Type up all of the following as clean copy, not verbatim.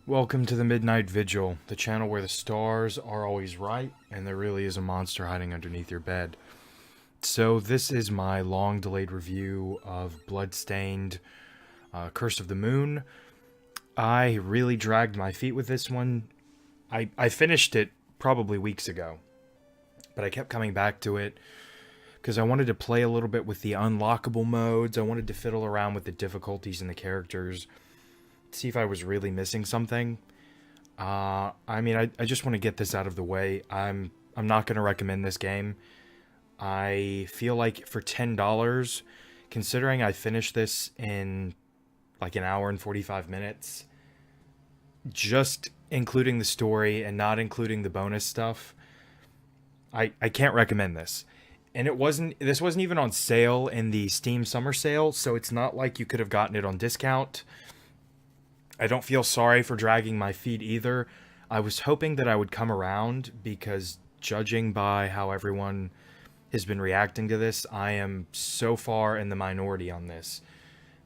Welcome to the Midnight Vigil, the channel where the stars are always right and there really is a monster hiding underneath your bed. So this is my long-delayed review of Bloodstained, Curse of the Moon. I really dragged my feet with this one. I finished it probably weeks ago, but I kept coming back to it because I wanted to play a little bit with the unlockable modes. I wanted to fiddle around with the difficulties and the characters, see if I was really missing something. I just want to get this out of the way. I'm not going to recommend this game. I feel like for $10, considering I finished this in like an hour and 45 minutes, just including the story and not including the bonus stuff, I can't recommend this. And this wasn't even on sale in the Steam summer sale, so it's not like you could have gotten it on discount. I don't feel sorry for dragging my feet either. I was hoping that I would come around because judging by how everyone has been reacting to this, I am so far in the minority on this.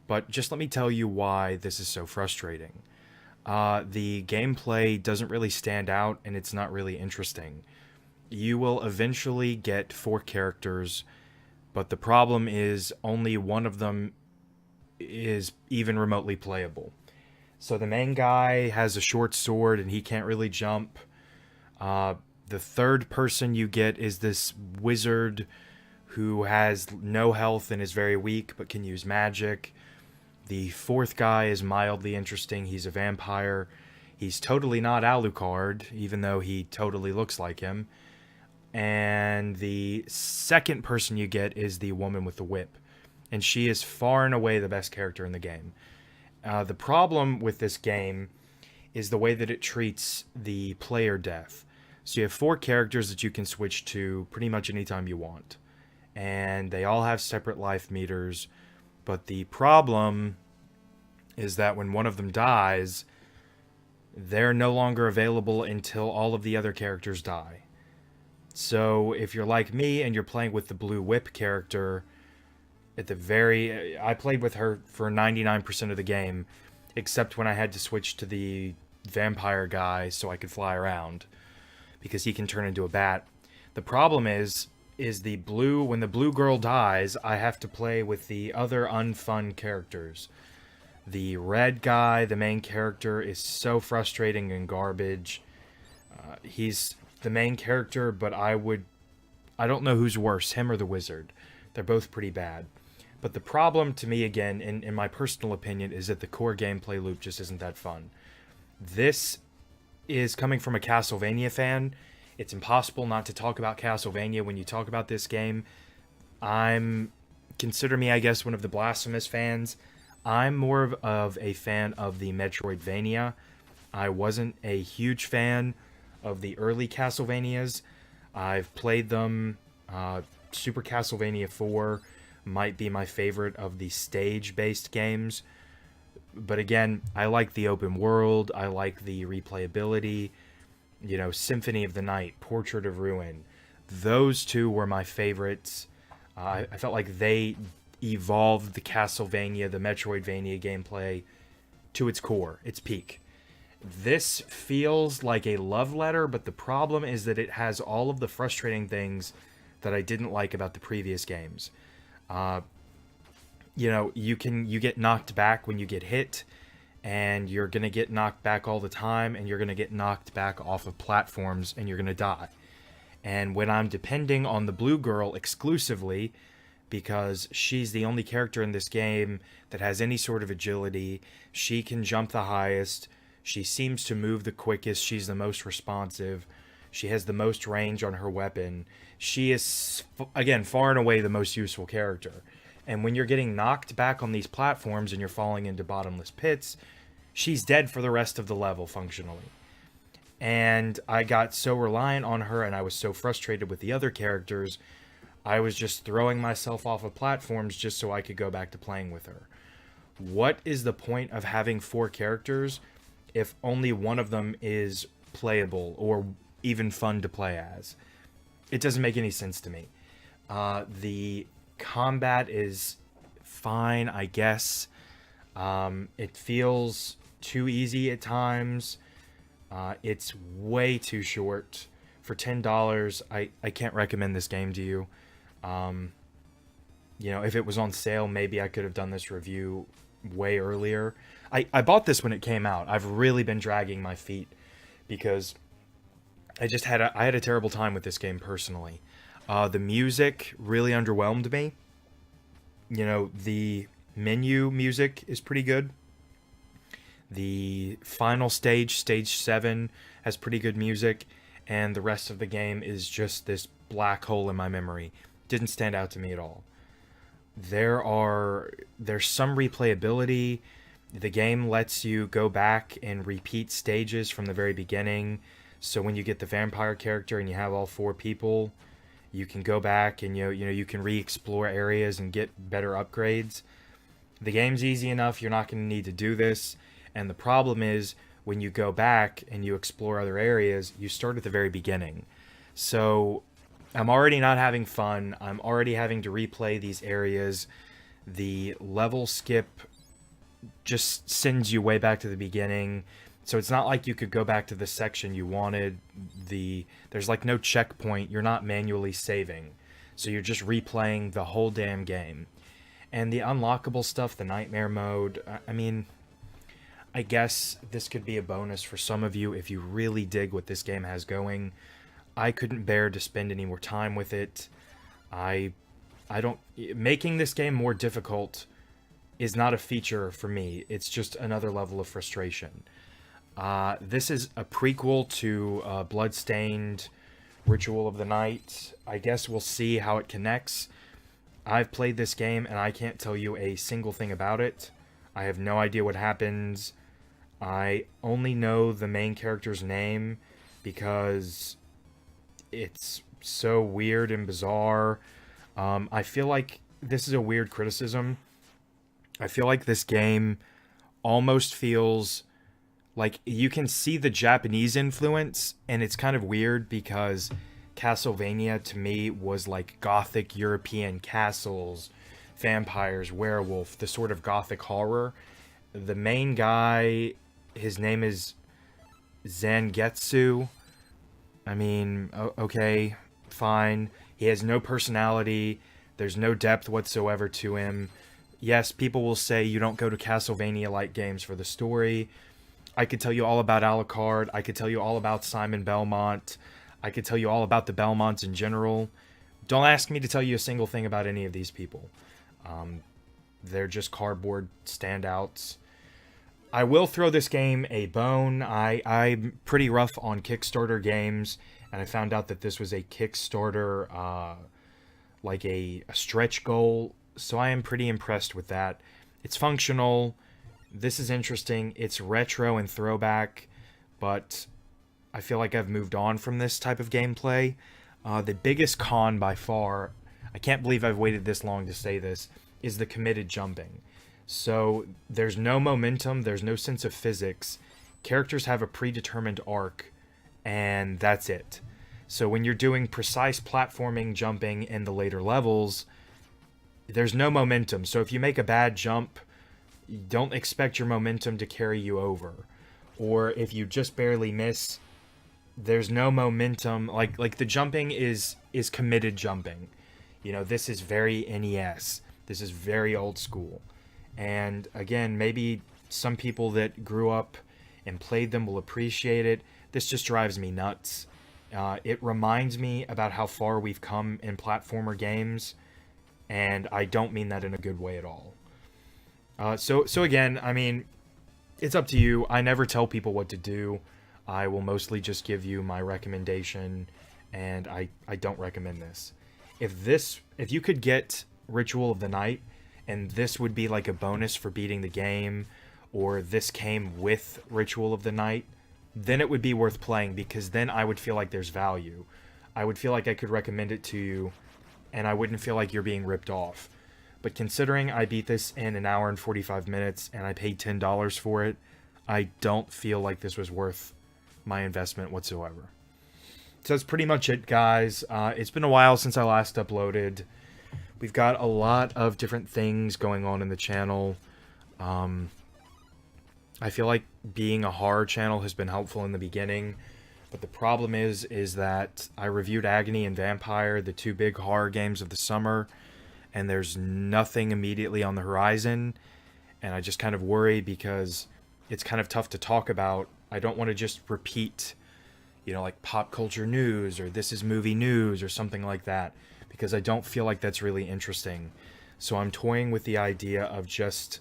But just let me tell you why this is so frustrating. The gameplay doesn't really stand out and it's not really interesting. You will eventually get 4 characters, but the problem is only one of them is even remotely playable. So the main guy has a short sword and he can't really jump. The third person you get is this wizard who has no health and is very weak but can use magic. The fourth guy is mildly interesting. He's a vampire. He's totally not Alucard, even though he totally looks like him. And the second person you get is the woman with the whip. And she is far and away the best character in the game. The problem with this game is the way that it treats the player death. So you have 4 characters that you can switch to pretty much anytime you want. And they all have separate life meters. But the problem is that when one of them dies, they're no longer available until all of the other characters die. So if you're like me and you're playing with the blue whip character, I played with her for 99% of the game, except when I had to switch to the vampire guy so I could fly around, because he can turn into a bat. The problem is when the blue girl dies, I have to play with the other unfun characters. The red guy, the main character, is so frustrating and garbage. He's the main character, but I don't know who's worse, him or the wizard. They're both pretty bad. But the problem to me, again, in my personal opinion, is that the core gameplay loop just isn't that fun. This is coming from a Castlevania fan. It's impossible not to talk about Castlevania when you talk about this game. Consider me, I guess, one of the blasphemous fans. I'm more of a fan of the Metroidvania. I wasn't a huge fan of the early Castlevanias. I've played them. Super Castlevania 4 might be my favorite of the stage-based games. But again, I like the open world. I like the replayability. Symphony of the Night, Portrait of Ruin. Those two were my favorites. I felt like they evolved the Castlevania, the Metroidvania gameplay to its core, its peak. This feels like a love letter, but the problem is that it has all of the frustrating things that I didn't like about the previous games. You get knocked back when you get hit, and you're gonna get knocked back all the time, and you're gonna get knocked back off of platforms, and you're gonna die. And when I'm depending on the blue girl exclusively, because she's the only character in this game that has any sort of agility, she can jump the highest, she seems to move the quickest, she's the most responsive, she has the most range on her weapon. She is, again, far and away the most useful character. And when you're getting knocked back on these platforms and you're falling into bottomless pits, she's dead for the rest of the level, functionally. And I got so reliant on her and I was so frustrated with the other characters, I was just throwing myself off of platforms just so I could go back to playing with her. What is the point of having 4 characters if only one of them is playable or even fun to play as? It doesn't make any sense to me. The combat is fine, I guess. It feels too easy at times. It's way too short. For $10, I can't recommend this game to you. Um, you know, if it was on sale, maybe I could have done this review way earlier. I bought this when it came out. I've really been dragging my feet because I had a terrible time with this game personally. The music really underwhelmed me. You know, the menu music is pretty good. The final stage, stage 7, has pretty good music, and the rest of the game is just this black hole in my memory. Didn't stand out to me at all. There's some replayability. The game lets you go back and repeat stages from the very beginning. So when you get the vampire character and you have all 4 people, you can go back and you can re-explore areas and get better upgrades. The game's easy enough, you're not going to need to do this. And the problem is, when you go back and you explore other areas, you start at the very beginning. So I'm already not having fun. I'm already having to replay these areas. The level skip just sends you way back to the beginning. So it's not like you could go back to the section you wanted. There's like no checkpoint. You're not manually saving. So you're just replaying the whole damn game. And the unlockable stuff, the nightmare mode, I mean, I guess this could be a bonus for some of you if you really dig what this game has going. I couldn't bear to spend any more time with it. I don't... Making this game more difficult is not a feature for me. It's just another level of frustration. This is a prequel to Bloodstained, Ritual of the Night. I guess we'll see how it connects. I've played this game and I can't tell you a single thing about it. I have no idea what happens. I only know the main character's name because it's so weird and bizarre. I feel like this is a weird criticism. I feel like this game almost feels like you can see the Japanese influence, and it's kind of weird because Castlevania to me was like gothic European castles, vampires, werewolf, the sort of gothic horror. The main guy, his name is Zangetsu. I mean, okay, fine. He has no personality. There's no depth whatsoever to him. Yes, people will say you don't go to Castlevania-like games for the story. I could tell you all about Alucard. I could tell you all about Simon Belmont. I could tell you all about the Belmonts in general. Don't ask me to tell you a single thing about any of these people. They're just cardboard standouts. I will throw this game a bone. I'm pretty rough on Kickstarter games, and I found out that this was a Kickstarter, like a stretch goal, so I am pretty impressed with that. It's functional. This is interesting. It's retro and throwback, but I feel like I've moved on from this type of gameplay. The biggest con by far, I can't believe I've waited this long to say this, is the committed jumping. So there's no momentum, there's no sense of physics. Characters have a predetermined arc, and that's it. So when you're doing precise platforming jumping in the later levels, there's no momentum. So if you make a bad jump, don't expect your momentum to carry you over. Or if you just barely miss, there's no momentum. Like the jumping is committed jumping. You know, this is very NES. This is very old school. And again, maybe some people that grew up and played them will appreciate it. This just drives me nuts. It reminds me about how far we've come in platformer games, and I don't mean that in a good way at all. So again, I mean, it's up to you. I never tell people what to do. I will mostly just give you my recommendation, and I don't recommend this. If you could get Ritual of the Night, and this would be like a bonus for beating the game, or this came with Ritual of the Night, then it would be worth playing, because then I would feel like there's value. I would feel like I could recommend it to you, and I wouldn't feel like you're being ripped off. But considering I beat this in an hour and 45 minutes, and I paid $10 for it, I don't feel like this was worth my investment whatsoever. So that's pretty much it, guys. It's been a while since I last uploaded. We've got a lot of different things going on in the channel. I feel like being a horror channel has been helpful in the beginning, but the problem is that I reviewed Agony and Vampire, the two big horror games of the summer, and there's nothing immediately on the horizon, and I just kind of worry because it's kind of tough to talk about. I don't want to just repeat, like pop culture news or this is movie news or something like that, because I don't feel like that's really interesting. So I'm toying with the idea of just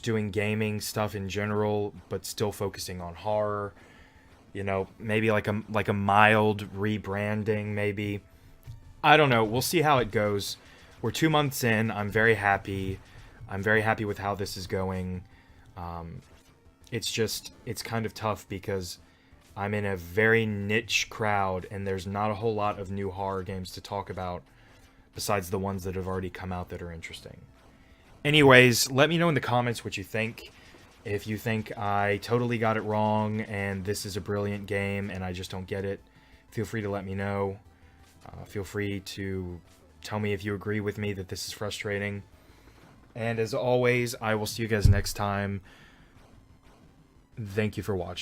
doing gaming stuff in general, but still focusing on horror. Maybe like a mild rebranding, maybe. I don't know. We'll see how it goes. We're 2 months in. I'm very happy. I'm very happy with how this is going. It's kind of tough because I'm in a very niche crowd, and there's not a whole lot of new horror games to talk about besides the ones that have already come out that are interesting. Anyways, let me know in the comments what you think. If you think I totally got it wrong and this is a brilliant game and I just don't get it, feel free to let me know. Feel free to tell me if you agree with me that this is frustrating. And as always, I will see you guys next time. Thank you for watching.